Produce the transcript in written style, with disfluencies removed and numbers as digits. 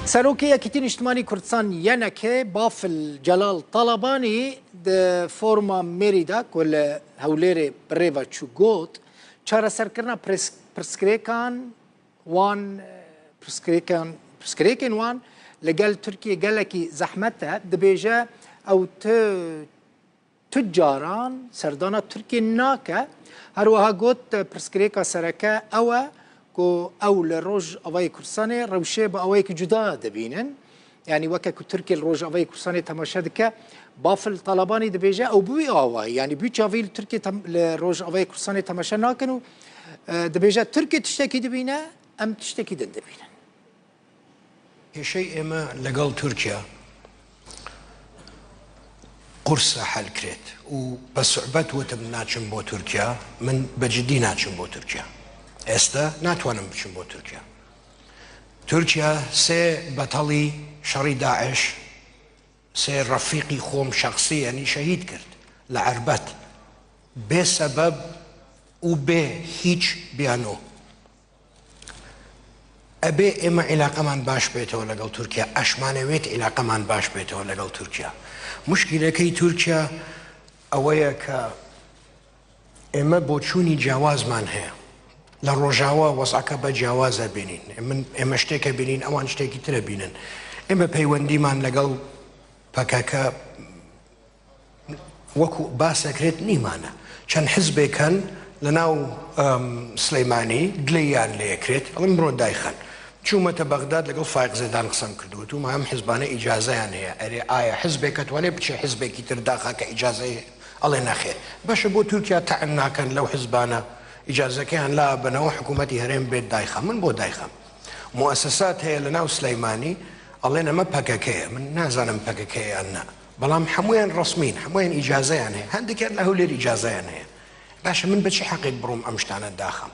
سروكي كتير اجتماعي كردستان ينكه بافل جلال طلباني د فورما ميريداك ولا هوليري بريفا تشوغوت چارە سەرکردنا پرسکرێکان وان پرسکرێکên وان لەگەل تورکیە gelekî زەحمەت e dibêje ew تجاران سەردana Tirkiye nake herwiha got pirskrêka sereke ew e ku ew li Rojavayê Kurdistanê rewşê bi awayekî cuda dibînin yanî weke ku Tirkiye li Rojavayê Kurdistanê temaşe dike bafil Talebanî dibêje ew bi wî awayî yanî büyük çavî li Tirkiye li Rojavayê Kurdistanê temaşe nakin û dibêje Tirkiye tiştekî dibîne em tiştekî din dibînin. Kêşey ئێمە لەگەڵ تورکیا قورسە حەل کرێت و بە سوعبەت وتم ناچم بۆ تورکیا من بەجددی ناچم بۆ تورکیا ئێستا ناتوانم بچم بۆ تورکیا. تورکیا سێ بەتەڵی شەڕی داعش سێ ڕەفیقی خۆم شەخسی یعنی شەهید کرد لە عەربەت بێ سەبەب و بێ هیچ بیانۆ. ئەبێ ئێمە عیلاقەمان باش بێتەوە لەگەڵ تورکیا ئەشمانەوێت عیلاقەمان باش بێتەوە لەگەڵ تورکیا. مشکلەکەی تورکیا ئەوەیە کە ئێمە بۆ چوونی جیاوازمان هەیە لە ڕۆژاوە وەزعەکە بە جیاوازە بینین ئێمە شتێکە بینین ئەوان شتێکی ترە بینن. ئێمە پەیوەندیمان لەگەڵ پەکەکە وەکو باسەکرێت نیمانە چەند حزبێکەن لەناو سلەیمانی گلەیان لێکرێت ئەڵێ بڕۆ دایخەن چوومەتە بەغداد لەگەڵ فایق زێدان قسەم کردووە و ئەم حزبانە ئیجازەیان هەیە ئەرێ ئایا حزبێکە توانێت بچێ حزبێکی تر داخا کە ئیجازەی ئەڵێ نەخێر بەشە بۆ تورکیا تەعن ناکەن لەو حزبانە ئیجازەکەیان لا بنەوە حکوومەتی هەرێم بێت دایخەم من بۆ دایخەم. موسسات هەیە لەناو سلەیمانی ئەڵێن ئەمە پەکەکەیە من نازانم پەکەکەیان نا بەڵام هەمویان ڕسمین هەمویان ئیجازەیان هەیە هەندێکیان لە هەولێر ئیجازەیان هەیە. باشە من بەچی حەقێک بڕۆم ئەم شتانە داخەم